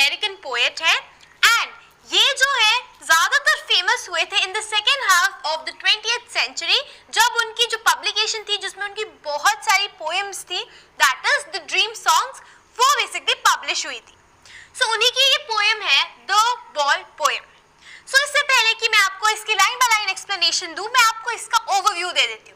American poet हैं and ये जो है ज्यादातर फेमस हुए थे in the second half of the 20th century, जब उनकी जो पब्लिकेशन थी जिसमें उनकी बहुत सारी पोएम्स थी, that is the dream songs, वो बेसिकली पब्लिश हुई थी। सो उन्हीं की ये पोएम है द बॉल पोएम। सो इससे पहले कि मैं आपको इसकी लाइन बाय लाइन एक्सप्लेनेशन दूं, मैं आपको इसका ओवरव्यू दे देती हूँ।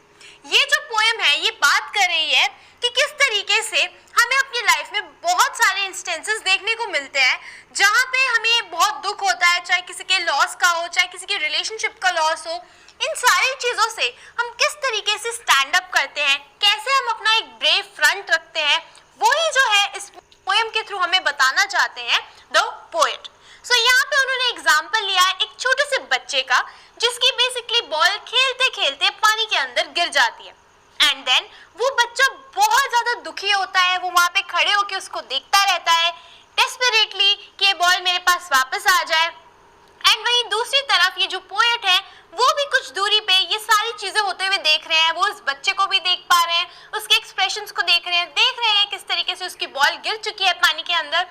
ये जो पोएम है ये बात कर रही है कि किस तरीके से हमें अपनी लाइफ में बहुत सारे इंस्टेंसेस देखने को मिलते हैं जहाँ पे हमें बहुत दुख होता है, चाहे किसी के लॉस का हो, चाहे किसी के रिलेशनशिप का लॉस हो। इन सारी चीज़ों से हम किस तरीके से स्टैंड अप करते हैं, कैसे हम अपना एक ब्रेव फ्रंट रखते हैं, वही जो है इस पोएम के थ्रू हमें बताना चाहते हैं द पोएट। सो यहाँ पे उन्होंने एग्जाम्पल लिया है एक छोटे से बच्चे का जिसकी बेसिकली बॉल खेलते खेलते पानी के अंदर गिर जाती है एंड देन वो बच्चा बहुत ज्यादा दुखी होता है। वो वहां पे खड़े होकर उसको देखता रहता है डेस्परेटली कि ये बॉल मेरे पास वापस आ जाए। एंड वहीं दूसरी तरफ ये जो पोएट है वो भी कुछ दूरी पे ये सारी चीजें होते हुए देख रहे हैं। वो उस बच्चे को भी देख पा रहे हैं, उसके एक्सप्रेशंस को देख रहे हैं किस तरीके से उसकी बॉल गिर चुकी है पानी के अंदर।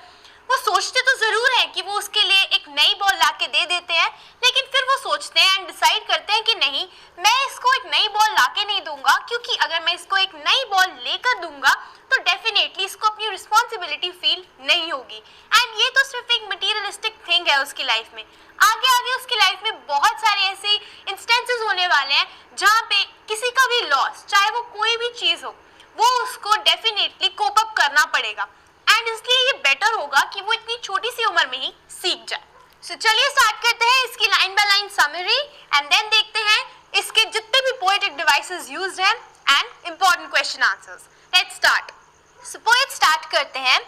वो सोचते तो जरूर है कि वो उसके लिए एक नई बॉल ला के दे देते हैं, लेकिन फिर वो सोचते हैं एंड डिसाइड करते हैं कि नहीं, मैं इसको एक नई बॉल ला के नहीं दूंगा, क्योंकि अगर मैं इसको एक नई बॉल लेकर दूंगा तो डेफिनेटली इसको अपनी रिस्पॉन्सिबिलिटी फील नहीं होगी। एंड ये तो सिर्फ एक मटीरियलिस्टिक थिंग है उसकी लाइफ में। आगे आगे उसकी लाइफ में बहुत सारे ऐसे इंस्टेंसेस होने वाले हैं जहाँ पे किसी का भी लॉस, चाहे वो कोई भी चीज़ हो, वो उसको डेफिनेटली कोप अप करना पड़ेगा। एंड इसलिए ये बेटर होगा कि वो इतनी छोटी सी उम्र में ही सीख जाए। सो चलिए स्टार्ट करते हैं इसकी line by line summary and then देखते हैं इसके जितने भी पोएटिक डिवाइसेस यूज्ड हैं and important question answers. Let's start. So poet start करते हैं,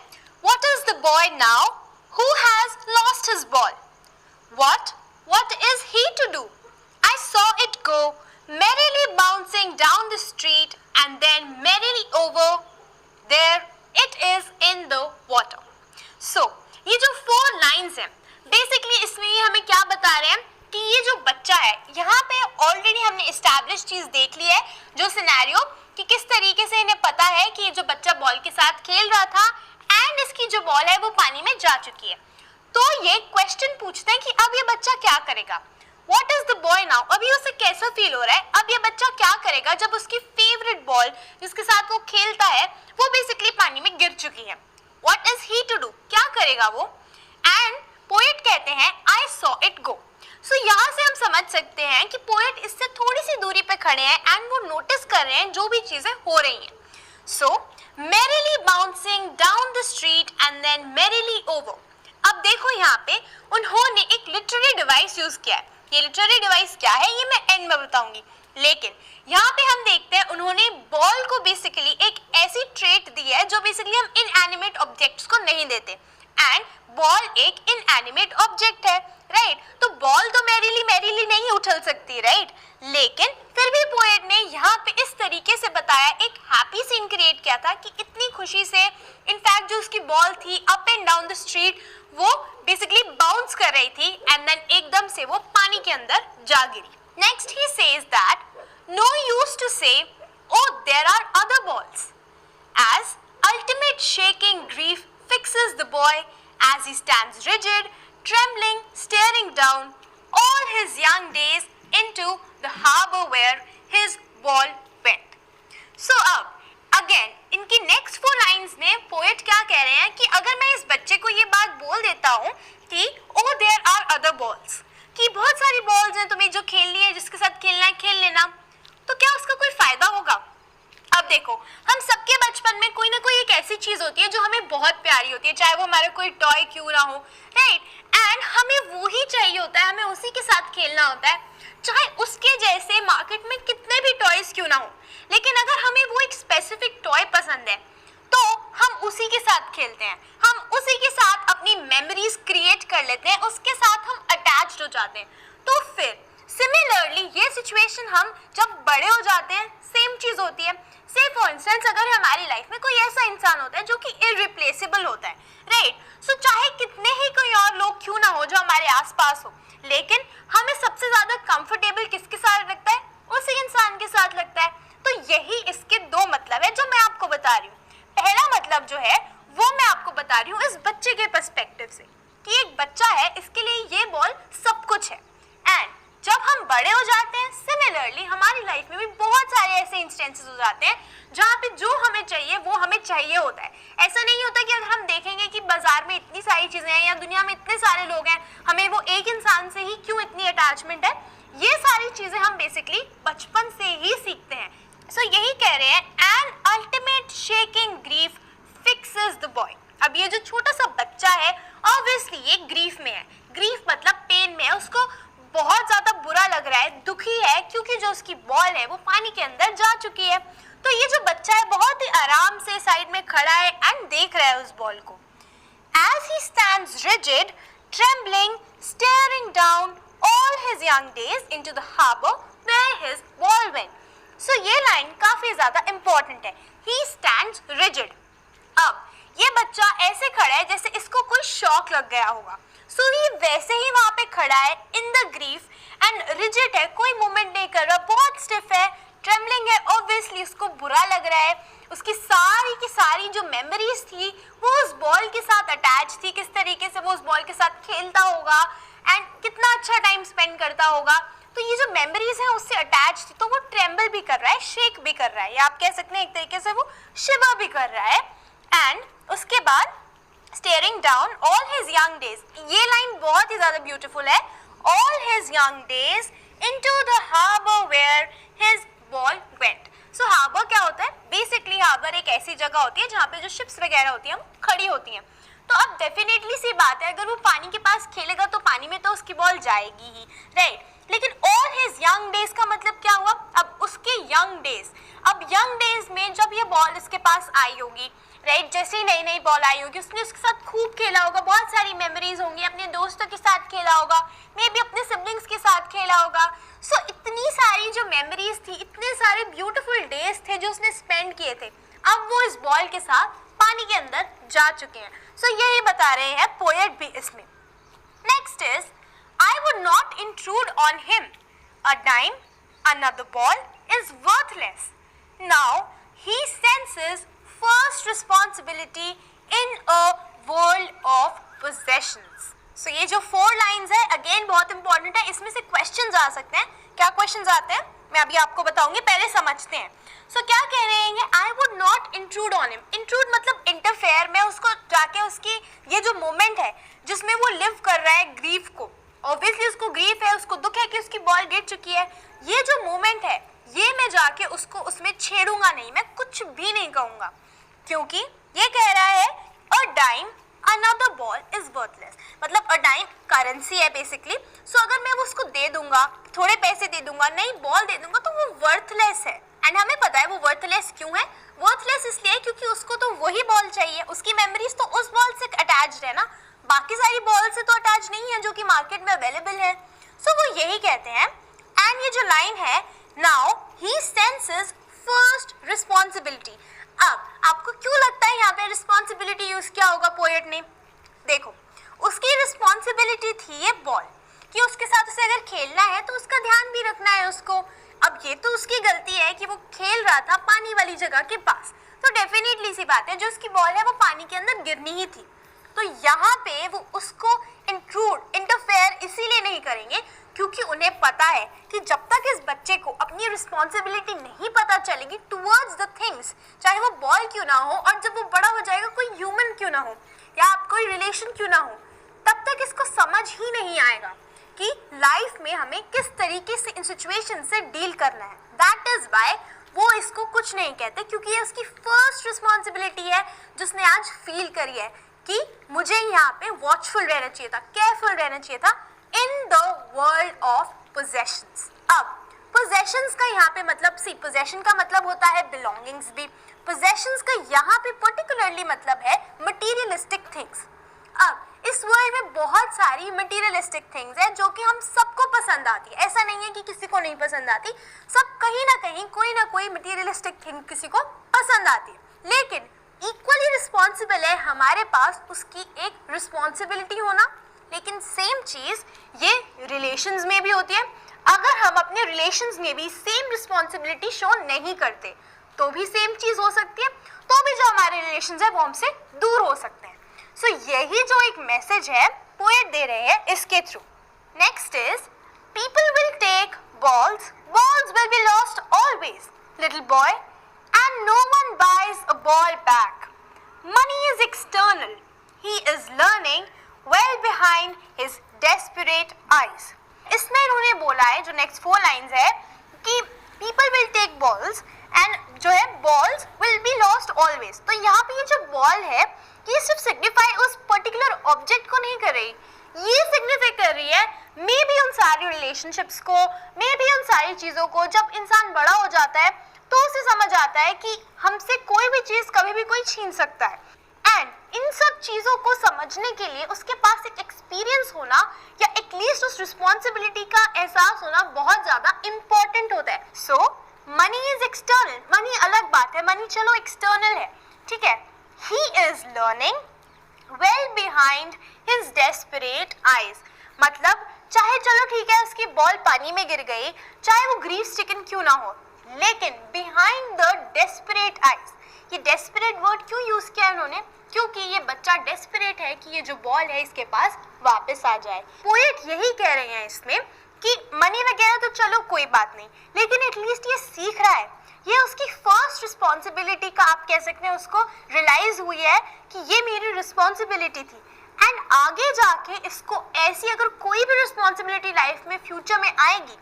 what is the boy now who has lost his ball? What is he to do? I saw it go merrily bouncing down the street and then merrily over there it is in the water. So ये जो 4 lines हैं basically इसमें ये हमें क्या बता रहे हैं कि ये जो बच्चा है, यहाँ पे ऑलरेडी हमने एस्टैब्लिश चीज देख ली है, जो सिनेरियो कि किस तरीके से इन्हें पता है कि ये जो बच्चा बॉल के साथ खेल रहा था एंड इसकी जो बॉल है वो पानी में जा चुकी है। तो ये क्वेश्चन पूछते हैं कि अब ये बच्चा क्या करेगा। What is the boy now? अभी उसे कैसा फील हो रहा है, अब ये बच्चा क्या करेगा जब उसकी फेवरेट बॉल जिसके साथ वो खेलता है वो बेसिकली पानी में गिर चुकी है। What is he to do? क्या करेगा वो? एंड पोएट कहते हैं I saw it go. सो यहाँ से हम समझ सकते हैं कि पोएट इससे थोड़ी सी दूरी पे खड़े हैं एंड वो नोटिस कर रहे हैं जो भी चीजें हो रही हैं। सो merrily bouncing down the street and then merrily over. अब देखो यहाँ पे उन्होंने एक लिटरेरी डिवाइस यूज किया है। ये लिटरेरी डिवाइस क्या है ये मैं एंड में बताऊंगी, लेकिन यहाँ पे हम देखते हैं उन्होंने बॉल को बेसिकली एक ऐसी ट्रेट दी है जो बेसिकली हम इनएनिमेट ऑब्जेक्ट्स को नहीं देते एंड बॉल एक इनएनिमेट ऑब्जेक्ट है, राइट? तो बॉल तो मैरीली नहीं उछल सकती, राइट? लेकिन फिर भी पोएट ने यहाँ पे इस तरीके से बताया, एक हैप्पी सीन क्रिएट किया था कि इतनी खुशी से इनफैक्ट जो उसकी बॉल थी up and down the street वो बेसिकली बाउंस कर रही थी एंड देन एकदम से वो पानी के अंदर जा गिरी। Next he says that no use to say oh there are other balls as ultimate shaking grief fixes the boy as he stands rigid, trembling, staring down all his young days into the harbor where his ball went. So अब again इनकी next 4 lines में poet क्या कह रहे हैं कि अगर मैं इस बच्चे को ये बात बोल देता हूँ कि oh there are other balls, कि बहुत सारी बॉल्स हैं, तुम्हें जो खेलनी है, जिसके साथ खेलना है खेल लेना, तो क्या उसका कोई फायदा होगा? अब देखो हम सबके बचपन में कोई ना कोई एक ऐसी चीज होती है जो हमें बहुत प्यारी होती है, चाहे वो हमारा कोई टॉय क्यों ना हो, राइट? एंड हमें वो ही चाहिए होता है, हमें उसी के साथ खेलना होता है, चाहे उसके जैसे मार्केट में कितने भी टॉयज क्यों ना हो। लेकिन अगर हमें वो एक स्पेसिफिक टॉय पसंद है तो हम उसी के साथ खेलते हैं, हम उसी के साथ अपनी मेमोरीज क्रिएट कर लेते हैं, उसके साथ हम अटैच्ड हो जाते हैं। तो फिर सिमिलरली ये सिचुएशन हम जब बड़े हो जाते हैं सेम चीज होती है। से फॉर इंस्टेंस अगर हमारी लाइफ में कोई ऐसा इंसान होता है जो कि इररिप्लेसेबल होता है, राइट? सो चाहे कितने ही कोई और लोग क्यों ना हो जो हमारे आसपास हो, लेकिन हमें सबसे ज्यादा कंफर्टेबल किसके साथ लगता है? उसी इंसान के साथ लगता है। तो यही इसके 2 मतलब है जो मैं आपको बता रही हूँ। पहला मतलब जो है वो मैं आपको बता रही हूँ इस बच्चे के पर्सपेक्टिव से ऐसे इंस्टेंसेस हो जाते हैं जहाँ पे जो हमें चाहिए वो हमें चाहिए होता है। ऐसा नहीं होता कि अगर हम देखेंगे कि बाजार में इतनी सारी चीजें हैं या दुनिया में इतने सारे लोग हैं, हमें वो एक इंसान से ही क्यों इतनी अटैचमेंट है। ये सारी चीजें हम बेसिकली बचपन से ही सीखते हैं। सो यही कह रहे हैं, an ultimate shaking grief fixes the boy. अब ये जो छोटा सा बच्चा है ऑब्वियसली ये ग्रीफ में है। ग्रीफ मतलब पेन में है, उसको बहुत ज्यादा बुरा लग रहा है, दुखी है, क्योंकि जो उसकी बॉल है वो पानी के अंदर जा चुकी है। तो ये जो बच्चा है बहुत ही आराम से साइड में खड़ा है एंड देख रहा है उस बॉल को। As he stands rigid, trembling, staring down all his young days into the harbor where his ball went. So ये लाइन काफी ज्यादा इंपॉर्टेंट है। He stands rigid. अब ये बच्चा ऐसे खड़ा है जैसे इसको कोई शॉक लग गया होगा। So ये वैसे ही वहां पे खड़ा है in the grief and rigid है, कोई मूवमेंट नहीं कर रहा, बहुत स्टिफ है, ट्रेमलिंग है, ऑब्वियसली उसको बुरा लग रहा है। उसकी सारी की सारी जो मेमोरीज थी वो उस बॉल के साथ अटैच थी, किस तरीके से वो उस बॉल के साथ खेलता होगा एंड कितना अच्छा टाइम स्पेंड करता होगा। तो ये जो मेमोरीज हैं उससे अटैच थी, तो वो ट्रेम्बल भी कर रहा है, शेक भी कर रहा है, या आप कह सकते हैं एक तरीके से वो शिवर भी कर रहा है। एंड उसके बाद staring down all his young days, ये लाइन बहुत ही ज्यादा ब्यूटीफुल है। all his young days into the harbor where his ball went. So harbor क्या होता है? बेसिकली harbor एक ऐसी जगह होती है जहाँ पे जो शिप्स वगैरह होती हैं खड़ी होती हैं। तो अब डेफिनेटली सी बात है, अगर वो पानी के पास खेलेगा तो पानी में तो उसकी बॉल जाएगी ही, राइट। लेकिन all his young days का मतलब क्या हुआ? अब उसके young days, अब young days में जब ये बॉल उसके पास आई होगी, राइट, जैसे ही नई नई बॉल आई होगी उसने उसके साथ खूब खेला होगा, बहुत सारी मेमोरीज होंगी, अपने दोस्तों के साथ खेला होगा, मे बी अपने सिबलिंग्स के साथ खेला होगा। सो इतनी सारी जो मेमोरीज थी, इतने सारे ब्यूटीफुल डेज थे जो उसने स्पेंड किए थे, अब वो इस बॉल के साथ पानी के अंदर जा चुके हैं। सो यही बता रहे हैं पोएट भी इसमें। Next is, I would not intrude on him, a dime, another ball is worthless. Now he senses first responsibility in a world of possessions. So ये जो 4 lines है अगेन बहुत इंपॉर्टेंट है, इसमें से क्वेश्चंस आ सकते हैं। क्या क्वेश्चंस आते हैं मैं अभी आपको बताऊंगी, पहले समझते हैं। सो क्या कह रहे हैं, आई would not intrude on him. Intrude मतलब इंटरफेयर, मैं उसको जाके उसकी ये जो मोमेंट है जिसमें वो लिव कर रहा है ग्रीफ को, ऑब्वियसली उसको ग्रीफ है, उसको दुख है कि उसकी बॉल गिर चुकी है, ये जो मोमेंट है ये मैं जाके उसको उसमें छेड़ूंगा नहीं, मैं कुछ भी नहीं कहूंगा, क्योंकि ये कह रहा है a dime another ball is worthless. मतलब अ डाइम करेंसी है बेसिकली। सो अगर मैं उसको दे दूंगा, थोड़े पैसे दे दूंगा, नई बॉल दे दूंगा, तो वो वर्थलेस है। एंड हमें पता है वो वर्थलेस क्यों है। वर्थलेस इसलिए क्योंकि उसको तो वही बॉल चाहिए, उसकी मेमोरीज तो उस बॉल से अटैच्ड है ना, बाकी सारी बॉल से तो अटैच नहीं है जो कि मार्केट में अवेलेबल है। सो वो यही कहते हैं। एंड ये जो लाइन है, now he senses first responsibility. अब आपको क्यों लगता है यहाँ पे रिस्पॉन्सिबिलिटी यूज किया होगा पोएट ने? देखो, उसकी रिस्पॉन्सिबिलिटी थी ये बॉल, कि उसके साथ उसे अगर खेलना है तो उसका ध्यान भी रखना है उसको। अब ये तो उसकी गलती है कि वो खेल रहा था पानी वाली जगह के पास, तो डेफिनेटली सी बात है जो उसकी बॉल है वो पानी के अंदर गिरनी ही थी। तो यहाँ पे वो उसको इंटरफेयर इसीलिए नहीं करेंगे क्योंकि उन्हें पता है कि जब तक इस बच्चे को अपनी रिस्पॉन्सिबिलिटी नहीं पता चलेगी टुवर्ड्स द थिंग्स, चाहे वो बॉल क्यों ना हो, और जब वो बड़ा हो जाएगा कोई ह्यूमन क्यों ना हो या कोई रिलेशन क्यों ना हो, तब तक इसको समझ ही नहीं आएगा कि लाइफ में हमें किस तरीके से इन सिचुएशन से डील करना है। दैट इज वाई वो इसको कुछ नहीं कहते, क्योंकि ये उसकी फर्स्ट रिस्पॉन्सिबिलिटी है जिसने आज फील करी है कि मुझे यहाँ पे वॉचफुल रहना चाहिए था, केयरफुल रहना चाहिए था in the world of possessions. अब पोजेशंस का यहाँ पे मतलब पोजेशन का मतलब होता है बिलोंगिंग्स भी। पोजेशंस का यहाँ पे पर्टिकुलरली मतलब है मटीरियलिस्टिक थिंग्स। अब इस वर्ल्ड में बहुत सारी मटीरियलिस्टिक थिंग्स है जो कि हम सबको पसंद आती है, ऐसा नहीं है कि किसी को नहीं पसंद आती, सब कहीं ना कहीं कोई ना कोई मटीरियलिस्टिक थिंग किसी को पसंद आती है। लेकिन इक्वली रिस्पॉन्सिबल है हमारे पास उसकी एक रिस्पॉन्सिबिलिटी होना। लेकिन सेम चीज ये रिलेशंस में भी होती है। अगर हम अपने रिलेशंस में भी सेम रिस्पॉन्सिबिलिटी शो नहीं करते तो भी सेम चीज हो सकती है, तो भी जो हमारे रिलेशंस है वो हमसे दूर हो सकते हैं। सो यही जो एक मैसेज है पोएट दे रहे हैं इसके थ्रू। Next is, people will take balls, balls will be lost always, little boy, and no one buys a ball back. Money is external. He is learning well behind his desperate eyes. इसमें इन्होंने बोला है, जो next 4 lines है, कि people will take balls and जो है balls will be lost always. तो यहाँ पे ये जो ball है, ये सिर्फ सिग्निफाई उस पर्टिकुलर ऑब्जेक्ट को नहीं कर रही, ये सिग्निफाई कर रही है मे बी उन सारी रिलेशनशिप्स को, मे बी उन सारी चीज़ों को. जब इंसान बड़ा हो जाता है तो उसे समझ आता है कि हमसे कोई भी चीज़ कभी भी कोई छीन सकता है. एंड इन सब चीज़ों को समझने के लिए उसके पास एक एक्सपीरियंस होना या एटलीस्ट उस रिस्पॉन्सिबिलिटी का एहसास होना बहुत ज़्यादा इम्पॉर्टेंट होता है. सो मनी इज एक्सटर्नल. मनी अलग बात है, मनी चलो एक्सटर्नल है, ठीक है. He is learning well behind his desperate eyes. मतलब चाहे चलो ठीक है उसकी बॉल पानी में गिर गई, चाहे वो ग्रीफ स्टिकन क्यों ना हो, लेकिन बिहाइंड द डेस्परेट आईज. ये डेस्परेट वर्ड क्यों यूज किया उन्होंने? क्योंकि ये बच्चा डेस्परेट है कि ये जो बॉल है इसके पास वापस आ जाए. पोएट यही कह रहे हैं इसमें कि मनी वगैरह तो चलो कोई बात नहीं, लेकिन एटलीस्ट ये सीख रहा है. ये उसकी फर्स्ट रिस्पॉन्सिबिलिटी का आप कह सकते हैं, उसको रियलाइज हुई है कि ये मेरी रिस्पॉन्सिबिलिटी थी. एंड आगे जाके इसको ऐसी अगर कोई भी रिस्पॉन्सिबिलिटी लाइफ में फ्यूचर में आएगी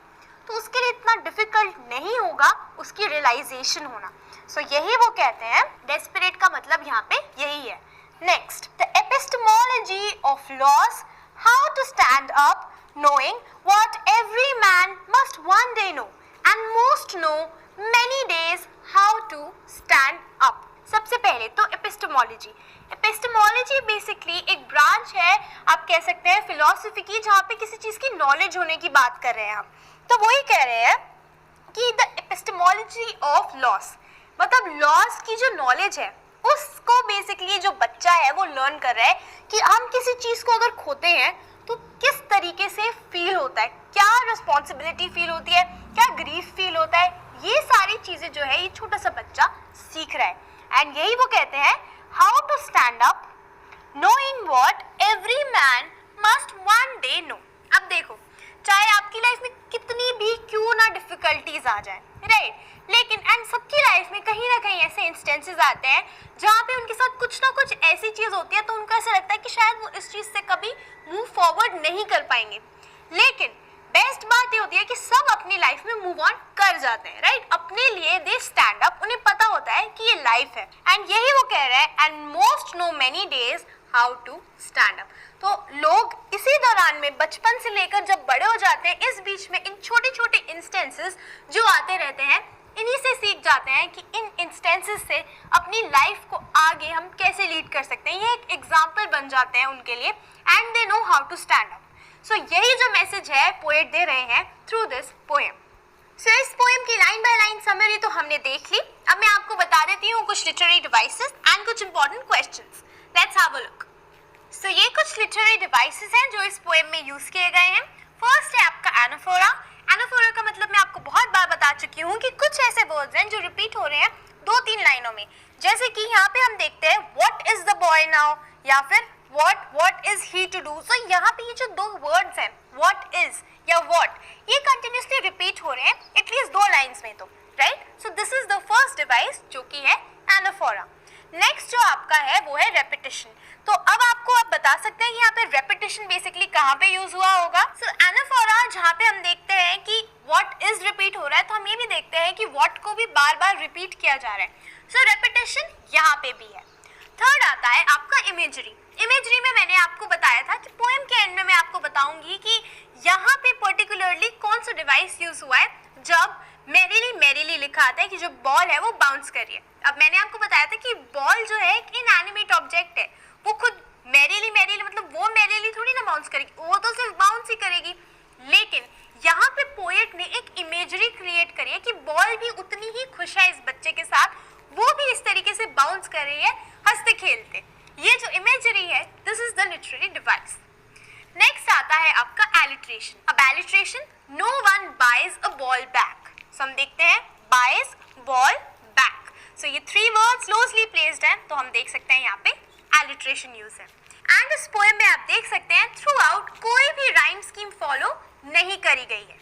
तो उसके लिए इतना डिफिकल्ट नहीं होगा उसकी रियलाइजेशन होना. सो यही वो कहते हैं, डेस्परेट का मतलब यहाँ पे यही है. Next, the epistemology of loss, how to stand up knowing what every man must one day know and most know many days how to stand up. सबसे पहले तो एपिस्टेमोलॉजी. एपिस्टेमोलॉजी बेसिकली एक ब्रांच है, आप कह सकते हैं फिलॉसफी की, जहाँ पे किसी चीज़ की नॉलेज होने की बात कर रहे हैं हम. तो वही कह रहे हैं कि द एपिस्टेमोलॉजी ऑफ लॉस, मतलब लॉस की जो नॉलेज है उसको बेसिकली जो बच्चा है वो लर्न कर रहा है कि हम किसी चीज़ को अगर खोते हैं तो किस तरीके से फील होता है, क्या रिस्पॉन्सिबिलिटी फील होती है, क्या ग्रीफ फील होता है. ये सारी चीज़ें जो है ये छोटा सा बच्चा सीख रहा है. एंड यही वो कहते हैं, how to stand up knowing what every man must one day know. अब देखो, चाहे आपकी लाइफ में कितनी भी क्यों ना डिफिकल्टीज आ जाए, राइट, लेकिन एंड सबकी लाइफ में कहीं ना कहीं ऐसे इंस्टेंसेस आते हैं जहाँ पे उनके साथ कुछ ना कुछ ऐसी चीज़ होती है तो उनको ऐसा लगता है कि शायद वो इस चीज़ से कभी मूव फॉरवर्ड नहीं कर पाएंगे. लेकिन बेस्ट बात ये होती है कि सब अपनी लाइफ में मूव ऑन कर जाते हैं, राइट. अपने लिए दे स्टैंड अप, उन्हें पता होता है कि ये लाइफ है. एंड यही वो कह रहे हैं, and most know many days how to stand up. तो लोग इसी दौरान में बचपन से लेकर जब बड़े हो जाते हैं, इस बीच में इन छोटे छोटे इंस्टेंसेस जो आते रहते हैं, इन्हीं से सीख जाते हैं कि इन इंस्टेंसेस से अपनी लाइफ को आगे हम कैसे लीड कर सकते हैं. ये एक एग्जाम्पल बन जाते हैं उनके लिए, and they know how to stand up. So यही जो मैसेज है पोएट दे रहे हैं थ्रू दिस पोएम. सो इस पोएम की लाइन बाय लाइन समरी तो हमने देख ली. अब मैं आपको बता देती हूँ कुछ लिटरेरी डिवाइसेस एंड कुछ important questions. Let's have a look. So ये कुछ लिटरेरी डिवाइसेस हैं जो इस पोएम में यूज किए गए हैं. फर्स्ट है आपका एनाफोरा. एनाफोरा का मतलब मैं आपको बहुत बार बता चुकी हूँ कि कुछ ऐसे वर्ड्स हैं जो रिपीट हो रहे हैं 2-3 लाइनों में. जैसे कि यहाँ पे हम देखते हैं what is the boy now, या फिर what is he to do. So यहाँ पे ये जो 2 वर्ड्स हैं व्हाट इज या व्हाट, ये कंटिन्यूसली रिपीट हो रहे हैं एटलीस्ट 2 लाइन्स में, तो right. So this is the first device जो कि है एनाफोरा. नेक्स्ट जो आपका है वो है रेपिटेशन. तो अब आपको आप बता सकते हैं कि यहाँ पे रेपिटेशन बेसिकली कहाँ पे यूज हुआ होगा. सो एनाफोरा जहाँ पे हम देखते हैं कि व्हाट इज रिपीट हो रहा है, तो हम ये भी देखते हैं कि व्हाट को भी बार बार रिपीट किया जा रहा है. सो रेपिटेशन यहाँ पे भी है. थर्ड आता है आपका इमेजरी. इमेजरी में मैंने आपको बताया था कि पोएम के एंड में मैं आपको बताऊंगी कि यहाँ पे पर्टिकुलरली कौन सा डिवाइस यूज हुआ है जब मैरीली मैरीली लिखा आता है कि जो बॉल है वो बाउंस कर रही है. अब मैंने आपको बताया था कि बॉल जो है एक इनएनिमेट ऑब्जेक्ट है, वो खुद मैरीली मैरीली मतलब वो मैरीली थोड़ी ना बाउंस करेगी, वो तो सिर्फ बाउंस ही करेगी. लेकिन यहाँ पे पोएट ने एक इमेजरी क्रिएट करी है कि बॉल भी उतनी ही खुश है इस बच्चे के साथ, वो भी इस तरीके से बाउंस कर रही है हंसते खेलते. ये जो इमेजरी है this is the literary device. Next आता है आपका एलिट्रेशन. अब alliteration, no one buys a ball back. So हम देखते हैं बाइज, बॉल, बैक. सो ये 3 वर्ड्स क्लोजली प्लेस्ड हैं, तो हम देख सकते हैं यहाँ पे एलिट्रेशन यूज है. एंड इस पोएम में आप देख सकते हैं थ्रू आउट कोई भी राइम स्कीम फॉलो नहीं करी गई है.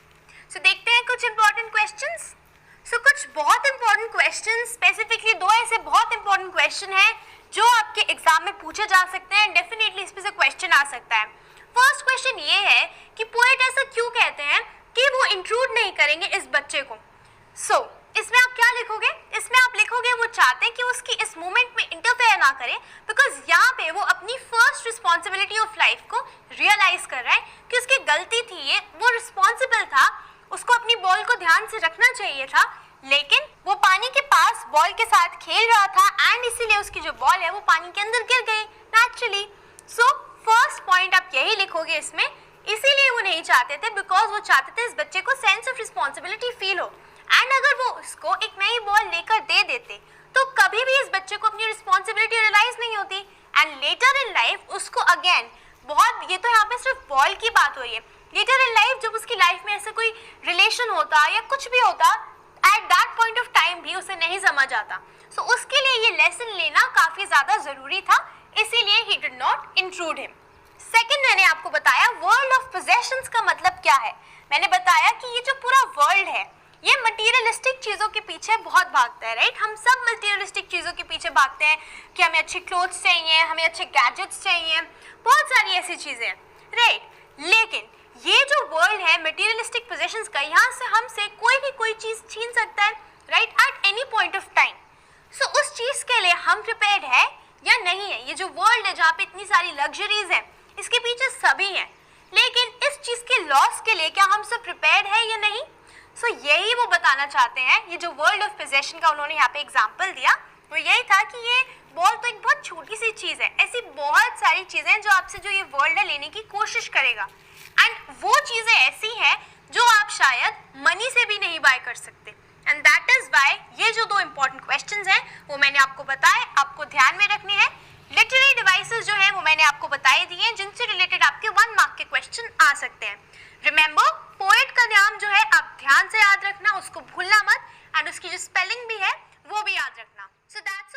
सो देखते हैं कुछ इंपॉर्टेंट क्वेश्चंस. सो कुछ बहुत इंपॉर्टेंट क्वेश्चन, स्पेसिफिकली 2 ऐसे बहुत इंपॉर्टेंट क्वेश्चन हैं जो आपके एग्जाम में पूछे जा सकते हैं, डेफिनेटली इस पे से क्वेश्चन आ सकता है। फर्स्ट क्वेश्चन ये है कि पोएट ऐसा क्यों कहते हैं कि वो इंट्रूड नहीं करेंगे इस बच्चे को। इसमें आप क्या लिखोगे? इसमें आप लिखोगे वो चाहते हैं कि उसकी इस मोमेंट में इंटरफेयर ना करे, बिकॉज यहाँ पे वो अपनी फर्स्ट रिस्पॉन्सिबिलिटी ऑफ लाइफ को रियलाइज कर रहा है कि उसकी गलती थी, ये वो रिस्पॉन्सिबल था, उसको अपनी बॉल को ध्यान से रखना चाहिए था, लेकिन वो पानी के पास बॉल के साथ खेल रहा था एंड इसीलिए उसकी जो बॉल है वो पानी के अंदर गिर गई नेचुरली। सो फर्स्ट पॉइंट आप यही लिखोगे इसमें, इसीलिए वो नहीं चाहते थे, बिकॉज वो चाहते थे इस बच्चे को सेंस ऑफ रिस्पॉन्सिबिलिटी फील हो, एंड अगर वो उसको एक नई बॉल लेकर दे देते तो कभी भी इस बच्चे को अपनी रिस्पॉन्सिबिलिटी रियलाइज नहीं होती, एंड लेटर इन लाइफ उसको अगेन बहुत, ये तो यहाँ पे सिर्फ बॉल की बात हो रही है, लेटर इन लाइफ जब उसकी लाइफ में ऐसा कोई रिलेशन होता या कुछ भी होता, at that point of time भी उसे नहीं समझ आता। सो उसके लिए ये लेसन लेना काफी ज्यादा जरूरी था, इसीलिए he did not intrude him. Second, मैंने आपको बताया वर्ल्ड ऑफ पोजेशंस का मतलब क्या है। मैंने बताया कि ये जो पूरा वर्ल्ड है ये मटीरियलिस्टिक चीज़ों के पीछे बहुत भागता है, राइट। हम सब मटीरियलिस्टिक चीज़ों के पीछे भागते हैं कि हमें अच्छे क्लोथ्स चाहिए, हमें अच्छे गैजेट्स चाहिए, बहुत सारी ऐसी चीज़ें हैं, राइट। लेकिन ये जो वर्ल्ड है मटीरियलिस्टिक पोजेशंस का, यहाँ से हमसे कोई भी कोई चीज़ छीन सकता है, right, at any point of time. So उस चीज़ के लिए हम प्रिपेयर्ड है या नहीं है। ये जो वर्ल्ड है जहाँ पे इतनी सारी लग्जरीज हैं, इसके पीछे सभी हैं, लेकिन इस चीज़ के लॉस के लिए क्या हम सब प्रिपेयर्ड है या नहीं। सो यही वो बताना चाहते हैं। ये जो वर्ल्ड ऑफ पोजेशन का उन्होंने यहाँ पे एग्जाम्पल दिया वो यही था कि ये बॉल तो एक बहुत छोटी सी चीज़ है, ऐसी बहुत सारी चीज़ें जो आपसे जो ये वर्ल्ड है लेने की कोशिश करेगा, एंड वो चीज़ें ऐसी हैं जो आप शायद मनी से भी नहीं बाय कर सकते, एंड दैट इज वाई ये जो 2 इंपॉर्टेंट क्वेश्चंस हैं वो मैंने आपको बताए, आपको ध्यान में रखने हैं। लिटरेरी डिवाइसेस जो है वो मैंने आपको बताए दिए हैं, जिनसे रिलेटेड आपके 1 मार्क के क्वेश्चन आ सकते हैं। रिमेंबर, पोएट का नाम जो है आप ध्यान से याद रखना, उसको भूलना मत, एंड उसकी जो स्पेलिंग भी है वो भी याद रखना। So that's